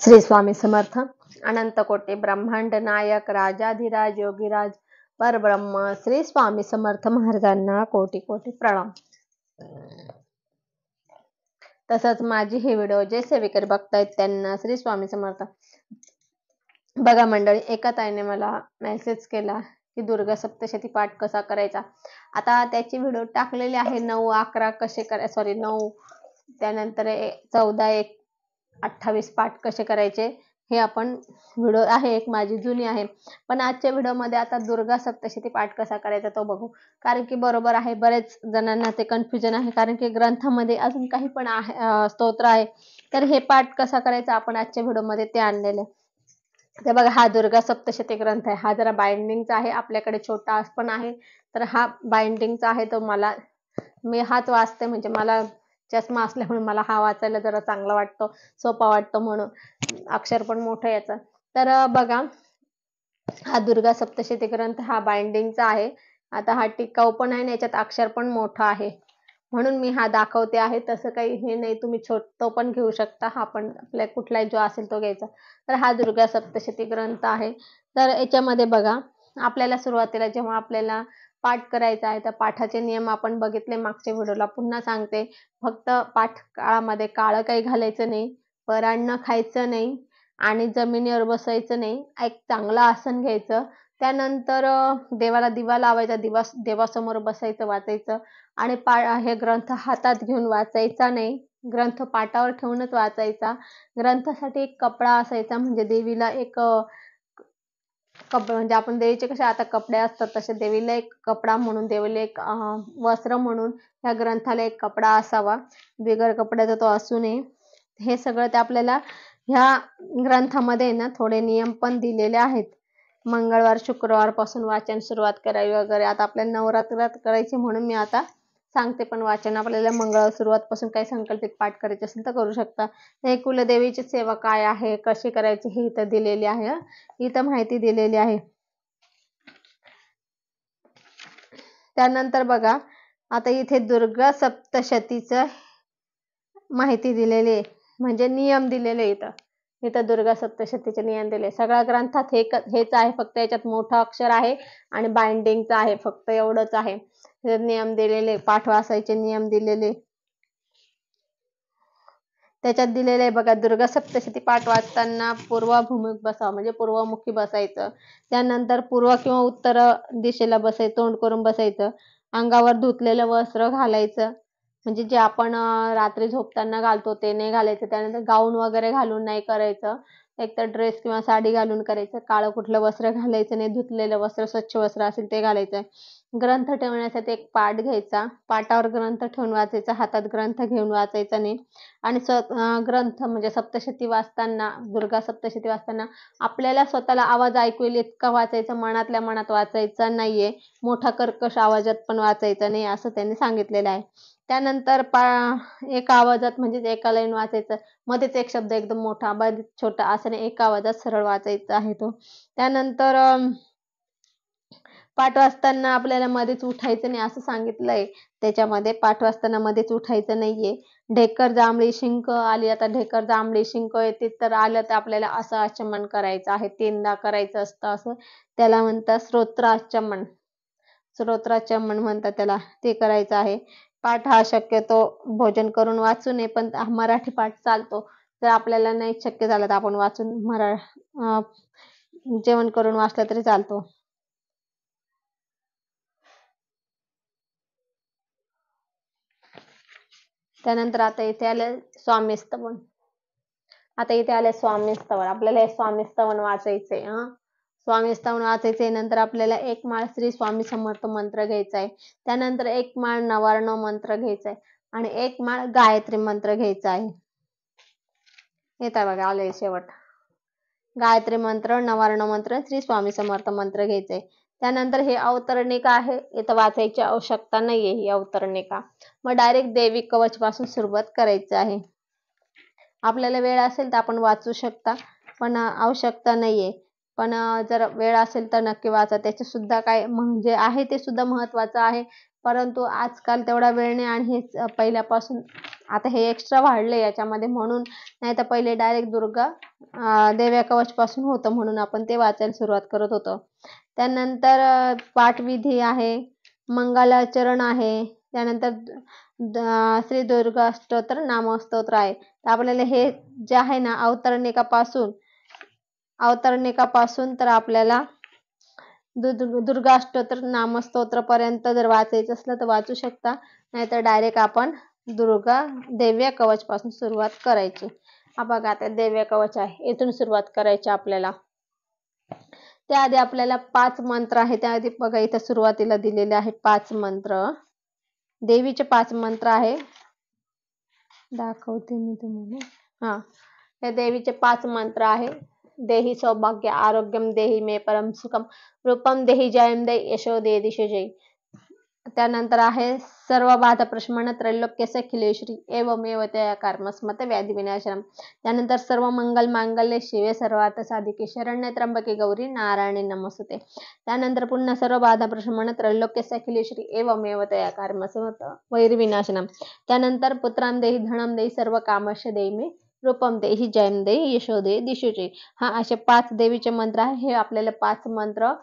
श्री स्वामी समर्थ। अनंत कोटी ब्रह्मांड नायक राजाधिराज योगीराज परब्रह्म श्री स्वामी समर्थ महाराजांना कोटी कोटी प्रणाम। तसंच माझी हे व्हिडिओ जे सेविकर बघतायत त्यांना श्री स्वामी समर्थ। बघा मंडळी, एका ताईने मला मेसेज केला की दुर्गा सप्तशती पाठ कसा करायचा। आता त्याची व्हिडिओ टाकलेली आहे 9-11 कसे करायचे, सॉरी 9 त्यानंतर 14-1-28 पाठ कसे करायचे हे आपण व्हिडिओ आहे, एक माझी जुनी आहे। पण आजच्या व्हिडिओमध्ये आता दुर्गा सप्तशती पाठ कसा करायचा तो बघू। कारण की बरोबर आहे, बरेच जणांना ते कन्फ्युजन आहे, कारण की ग्रंथामध्ये अजून काही पण आहे स्तोत्र आहे, तर हे पाठ कसा करायचा आपण आजच्या व्हिडिओमध्ये ते आणलेले। ते बघा, हा दुर्गा सप्तशती ग्रंथ आहे। हा जरा बाइंडिंगचा आहे, आपल्याकडे छोटा पण आहे, तर हा बाइंडिंगचा आहे। तो मी हाच वाचते, म्हणजे मला चष्मा असल्यामुळे मला हा वाचायला जरा चांगला वाटतो, सोपा वाटतो, म्हणून अक्षर पण मोठं याचं। तर बघा, हा दुर्गा सप्तशती ग्रंथ हा बाइंडिंगचा आहे। आता हा टिकाऊ पण आहे, याच्यात अक्षर पण मोठं आहे, म्हणून मी हा दाखवते आहे। तसं काही हे नाही, तुम्ही तो पण घेऊ शकता, हा पण आपल्या कुठलाही जो असेल तो घ्यायचा। तर हा दुर्गा सप्तशती ग्रंथ आहे। तर याच्यामध्ये बघा, आपल्याला सुरुवातीला जेव्हा आपल्याला पाठ करायचा आहे, तर पाठाचे नियम आपण बघितले मागच्या व्हिडिओला, पुन्हा सांगते। फक्त पाठ काळामध्ये काळं काही घालायचं नाही, परान्न खायचं नाही, आणि जमिनीवर बसायचं नाही, एक चांगलं आसन घ्यायचं। त्यानंतर देवाला दिवा लावायचा, देवासमोर बसायचं, वाचायचं। आणि हे ग्रंथ हातात घेऊन वाचायचा नाही, ग्रंथ पाटावर ठेवूनच वाचायचा। ग्रंथासाठी एक कपडा असायचा, म्हणजे देवीला एक म्हणजे आपण देवीचे कसे आता कपडे असतात, तसे देवीला एक कपडा म्हणून, देवीला एक वस्त्र म्हणून या ग्रंथाला एक कपडा असावा, बिगर कपड्याचा तो असू नये। हे सगळं ते आपल्याला ह्या ग्रंथामध्ये ना थोडे नियम पण दिलेले आहेत। मंगळवार शुक्रवार पासून वाचन सुरुवात करावी वगैरे। आता आपल्याला नवरात्रात करायची म्हणून मी आता सांगते, पण वाचन आपल्याला मंगळवार सुरुवात पासून काही संकल्पित पाठ करायचे असेल तर करू शकता। हे कुलदेवीची सेवा काय आहे, कशी करायची, ही इथं दिलेली आहे, इथं माहिती दिलेली आहे। त्यानंतर बघा, आता इथे दुर्गा सप्तशतीचं माहिती दिलेली आहे, म्हणजे नियम दिलेले इथं दुर्गा सप्तशतीचे नियम दिले। सगळ्या ग्रंथात हेच आहे, फक्त याच्यात मोठं अक्षर आहे आणि बाइंडिंगचं आहे, फक्त एवढंच आहे। नियम दिलेले, पाठ वाचायचे नियम दिलेले त्याच्यात दिलेले आहे बघा। दुर्गा सप्तशती पाठ वाचताना पूर्वभूमी बसावं, म्हणजे पूर्वमुखी बसायचं। त्यानंतर पूर्व किंवा उत्तर दिशेला बसायचं, तोंड करून बसायचं। अंगावर धुतलेलं वस्त्र घालायचं, म्हणजे जे आपण रात्री झोपताना घालतो ते नाही घालायचं। त्यानंतर गाऊन वगैरे घालून नाही करायचं, एकतर ड्रेस किंवा साडी घालून करायचं। काळं कुठलं वस्त्र घालायचं नाही, धुतलेलं वस्त्र, स्वच्छ वस्त्र असेल ते घालायचं। ग्रंथ ठेवण्यासाठी एक पाट घ्यायचा, पाटावर ग्रंथ ठेवून वाचायचा, हातात ग्रंथ घेऊन वाचायचा नाही। आणि ग्रंथ म्हणजे सप्तशती वाचताना, दुर्गा सप्तशती वाचताना आपल्याला स्वतःला आवाज ऐकू येईल इतका वाचायचं, मनातल्या मनात वाचायचा नाहीये, मोठा कर्कश आवाजात पण वाचायचा नाही, असं त्यांनी सांगितलेलं आहे। त्यानंतर एका आवाजात, म्हणजे एका लाईन वाचायचं, मध्येच एक शब्द एकदम मोठा, मध्येच छोटा, असं नाही, एका आवाजात सरळ वाचायचा आहे तो। त्यानंतर पाठ वाचताना आपल्याला मध्येच उठायचं नाही, असं सांगितलंय त्याच्यामध्ये। पाठ वाचताना मध्येच उठायचं नाहीये। ढेकर जांभळी शिंक आली, आता ढेकर जांभळी शिंक येते तर आलं तर आपल्याला असं आचमन करायचं आहे, 3दा करायचं असतं, असं त्याला म्हणतात स्तोत्राचमन, स्तोत्राचमन म्हणतात त्याला, ते करायचं आहे। पाठ हा शक्यतो भोजन करून वाचू नये, पण मराठी पाठ चालतो। जर आपल्याला नाही शक्य झालं तर आपण वाचून जेवण करून वाचलं तरी चालतो। त्यानंतर आता इथे आले स्वामीस्तवन। आता इथे आले स्वामीस्तवन, आपल्याला हे स्वामीस्तवन वाचायचंय। स्वामीस्तवन वाचायचंय। नंतर आपल्याला एक माळ श्री स्वामी समर्थ मंत्र घ्यायचा आहे। त्यानंतर एक माळ नवार्णव मंत्र घ्यायचा आहे, आणि एक माळ गायत्री मंत्र घ्यायचा आहे। येतं बघा, आले शेवट। गायत्री मंत्र, नवार्णव मंत्र, श्री स्वामी समर्थ मंत्र घ्यायचंय। त्यानंतर हे अवतरणिका आहे, इथं वाचायची आवश्यकता नाहीये ही अवतरणिका। मग डायरेक्ट देवी कवच पासून सुरुवात करायची आहे। आपल्याला वेळ असेल तर आपण वाचू शकता, पण आवश्यकता नाहीये। पण जर वेळ असेल तर नक्की वाचा, त्याचे सुद्धा काय म्हणजे आहे ते सुद्धा महत्वाचं आहे, परंतु आजकाल तेवढा वेळ नाही, आणि हे पहिल्यापासून आता हे एक्स्ट्रा वाढले याच्यामध्ये, म्हणून नाही तर पहिले डायरेक्ट दुर्गा देव्या कवच पासून होतं म्हणून आपण ते वाचायला सुरुवात करत होतो. त्यानंतर पाठविधी आहे, मंगलाचरण आहे, त्यानंतर श्री दुर्गा स्तोत्र नामस्तोत्र आहे. तर आपल्याला हे जे आहे ना अवतरणिकापासून तर आपल्याला दुर्गा स्तोत्र नामस्तोत्र पर्यंत जर वाचायचं असलं तर वाचू शकता, नाहीतर डायरेक्ट आपण देव्या कवच पासून सुरुवात करायची. हा बघा आता देव्या कवच आहे, इथून सुरुवात करायची आपल्याला. त्याआधी आपल्याला 5 मंत्र आहे. त्याआधी बघा इथं सुरुवातीला दिलेले आहे 5 मंत्र, देवीचे 5 मंत्र आहे. दाखवते मी तुम्हाला. हे देवीचे 5 मंत्र आहे. देहि सौभाग्य आरोग्यम देहि मे परम सुखम रूपम देहि जयम देहि यशो दे दिशो जय. त्यानंतर आहे सर्व बाधा प्रशमन त्रैलोक्यस्य अखिलेश्वरी एवमेव तया कर्मस्मत व्याधी विनाशनम. त्यानंतर सर्व मंगल मांगल्ये शिवे सर्वार्थ साधिके शरण्ये त्र्यंबके गौरी नारायणी नमोस्तुते. त्यानंतर पुन्हा सर्व बाधा प्रशमन त्रैलोक्यस्य अखिलेश्वरी एवमेव तया कर्मस्मत वैरी विनाशनम. त्यानंतर पुत्रां देहि धनम देहि सर्व कामस्य देहि मे रूपम देहि जयम देहि यशो दे दिशो जय. असे 5 देवीचे मंत्र आहे. हे आपल्याला 5 मंत्र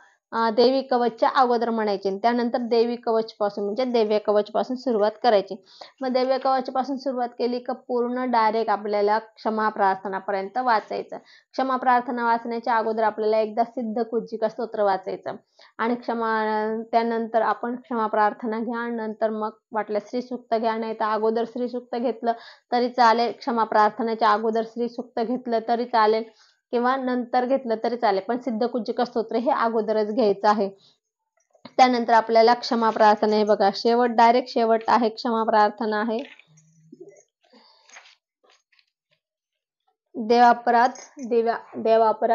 देवी कवचच्या अगोदर म्हणायचे. त्यानंतर देवी कवच पासून म्हणजे देव्या कवच पासून सुरुवात करायची. मग देव्या कवच पासून सुरुवात केली का पूर्ण डायरेक्ट आपल्याला क्षमा प्रार्थना पर्यंत वाचायचं. क्षमा प्रार्थना वाचण्याच्या अगोदर आपल्याला एकदा सिद्ध कुंजिका स्तोत्र वाचायचं आणि त्यानंतर आपण क्षमा प्रार्थना घ्या, नंतर मग वाटलं श्री सूक्त घ्या, नाही तर अगोदर श्री सूक्त घेतलं तरी चालेल, क्षमा प्रार्थनेच्या अगोदर श्री सूक्त घेतलं तरी चालेल किंवा नंतर घेतलं तरी चालेल, पण सिद्ध कुंजिका स्तोत्र हे अगोदरच घ्यायचं आहे. त्यानंतर आपल्याला क्षमा प्रार्थना आहे बघा, डायरेक्ट शेवट आहे क्षमा प्रार्थना आहे. देवापराध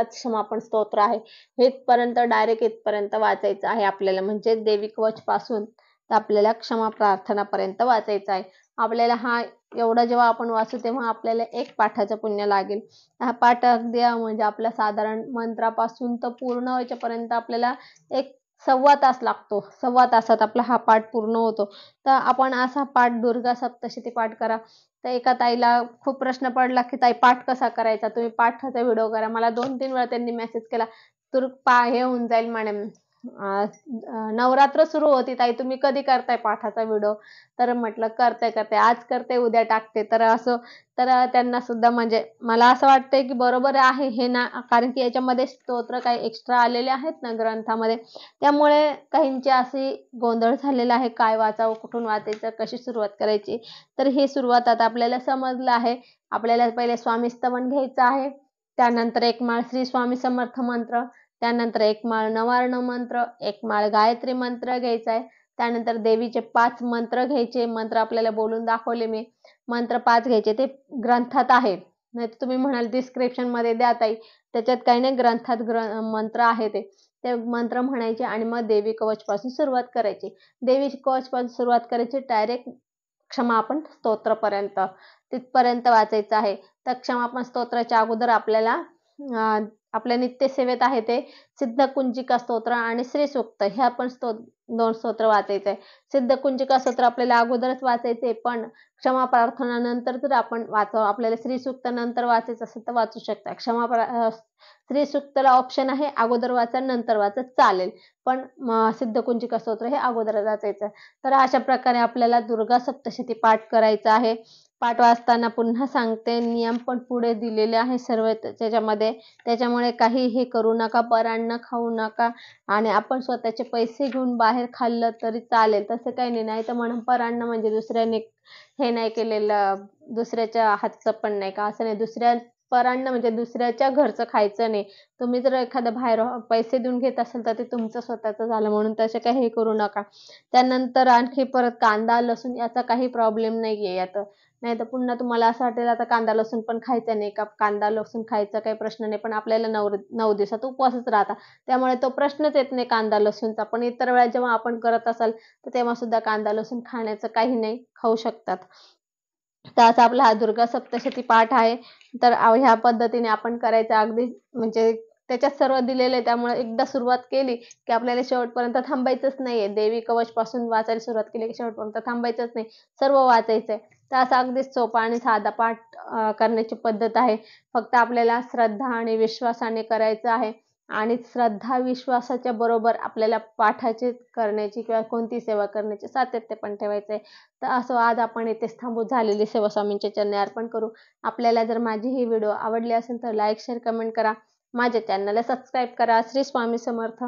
क्षमापण स्तोत्र आहे. इथपर्यंत डायरेक्ट इथपर्यंत वाचायचं आहे आपल्याला, म्हणजे देवी कवच पासून तर आपल्याला क्षमा प्रार्थना पर्यंत वाचायचं आहे. आपल्याला एवढा जेव्हा आपण वाचू तेव्हा आपल्याला 1 पाठाचं पुण्य लागेल. हा पाठ अगदी म्हणजे आपल्या साधारण मंत्रापासून तर पूर्ण व्हायच्यापर्यंत आपल्याला 1-1.25 तास लागतो. 1.25 तासात आपला हा पाठ पूर्ण होतो. तर आपण असा पाठ दुर्गा सप्तशती पाठ करा. तर एका ताईला खूप प्रश्न पडला की ताई पाठ कसा करायचा, तुम्ही पाठाचा व्हिडिओ करा. मला 2-3 वेळा त्यांनी मेसेज केला, हे होऊन जाईल म्हणे, नवरात्र सुरू होती ताई, तुम्ही कधी करताय पाठाचा व्हिडिओ. तर म्हटलं करते आज करते उद्या टाकते. तर त्यांना सुद्धा म्हणजे मला असं वाटतंय की बरोबर आहे हे ना, कारण की याच्यामध्ये स्तोत्र काही एक्स्ट्रा आलेले आहेत ना ग्रंथामध्ये, त्यामुळे काहींची अशी गोंधळ झालेला आहे, काय वाचावं, कुठून वाचायचं, कशी सुरुवात करायची. तर ही सुरुवात आता आपल्याला समजलं आहे. आपल्याला पहिले स्वामी स्तवन घ्यायचं आहे, त्यानंतर 1 माळ श्री स्वामी समर्थ मंत्र, त्यानंतर 1 माळ नवार्ण मंत्र, 1 माळ गायत्री मंत्र घ्यायचा आहे. त्यानंतर देवीचे 5 मंत्र घ्यायचे. मंत्र आपल्याला बोलून दाखवले मी. मंत्र 5 घ्यायचे, ते ग्रंथात आहे, नाही तर तुम्ही म्हणाल डिस्क्रिप्शन मध्ये द्या ताई, त्याच्यात काही नाही, ग्रंथात मंत्र आहे ते मंत्र म्हणायचे आणि मग देवी कवच पासून सुरुवात करायची. देवी कवच पासून सुरुवात करायची डायरेक्ट क्षमापण स्तोत्रपर्यंत, तिथपर्यंत वाचायचं आहे. तर क्षमापण स्तोत्राच्या अगोदर आपल्याला आपल्या नित्यसेवेत आहे ते सिद्ध कुंजिका स्तोत्र आणि श्री सूक्त हे आपण 2 स्तोत्र वाचायचे आहे. सिद्ध कुंजिका स्तोत्र आपल्याला अगोदरच वाचायचे, पण क्षमा प्रार्थना नंतर जर आपण आपल्याला श्री सूक्त नंतर वाचायचं असेल तर वाचू शकता. श्री सूक्तला ऑप्शन आहे अगोदर वाचा नंतर वाचा चालेल, पण सिद्ध कुंजिका स्तोत्र हे अगोदर वाचायचं. तर अशा प्रकारे आपल्याला दुर्गा सप्तशती पाठ करायचा आहे. पाठ वाचताना पुन्हा सांगते, नियम पण पुढे दिलेले आहे सर्व त्याच्यामध्ये, त्याच्यामुळे काही हे करू नका, परान्न खाऊ नका. आणि आपण स्वतःचे पैसे घेऊन बाहेर खाल्लं तरी चालेल, तसं काही नाही. तर म्हणून परान्न म्हणजे दुसऱ्याने हे नाही केलेलं, दुसऱ्याच्या हातचं पण नाही का, असं नाही. परान्न म्हणजे दुसऱ्याच्या घरचं खायचं नाही. तुम्ही जर एखादं बाहेर पैसे देऊन घेत असाल तर ते तुमचं स्वतःचं झालं, म्हणून तसे काही हे करू नका. त्यानंतर आणखी परत कांदा लसूण याचा काही प्रॉब्लेम नाही आहे यात. नाही तर पुन्हा तुम्हाला असं वाटेल आता कांदा लसूण पण खायचा नाही का, कांदा लसूण खायचा काही प्रश्न नाही, पण आपल्याला 9 दिवसात उपवासच राहतात, त्यामुळे तो प्रश्नच येत नाही कांदा लसूणचा. पण इतर वेळा जेव्हा आपण करत असाल तर तेव्हा सुद्धा कांदा लसूण खाण्याचं काही नाही, खाऊ शकतात. तर असा आपला हा दुर्गा सप्तशती पाठ आहे. तर ह्या पद्धतीने आपण करायचं, अगदी म्हणजे त्याच्यात सर्व दिलेलं आहे, त्यामुळे एकदा सुरुवात केली की आपल्याला शेवटपर्यंत थांबायचंच नाहीये. देवी कवच पासून वाचायला सुरुवात केली की शेवटपर्यंत थांबायचंच नाही, सर्व वाचायचंय. तर असा अगदी सोपा आणि साधा पाठ करण्याची पद्धत आहे. फक्त आपल्याला श्रद्धा आणि विश्वासाने करायचं आहे आणि श्रद्धा विश्वासाच्या बरोबर आपल्याला पाठाची करण्याची किंवा कोणती सेवा करण्याची सातत्य पण ठेवायचं आहे. तर असं आज आपण इथेच थांबू. झालेली सेवा स्वामींच्या चरणी अर्पण करू. आपल्याला जर माझी ही व्हिडिओ आवडली असेल तर लाईक शेअर कमेंट करा. माझ्या चॅनलला सबस्क्राईब करा. श्री स्वामी समर्थ.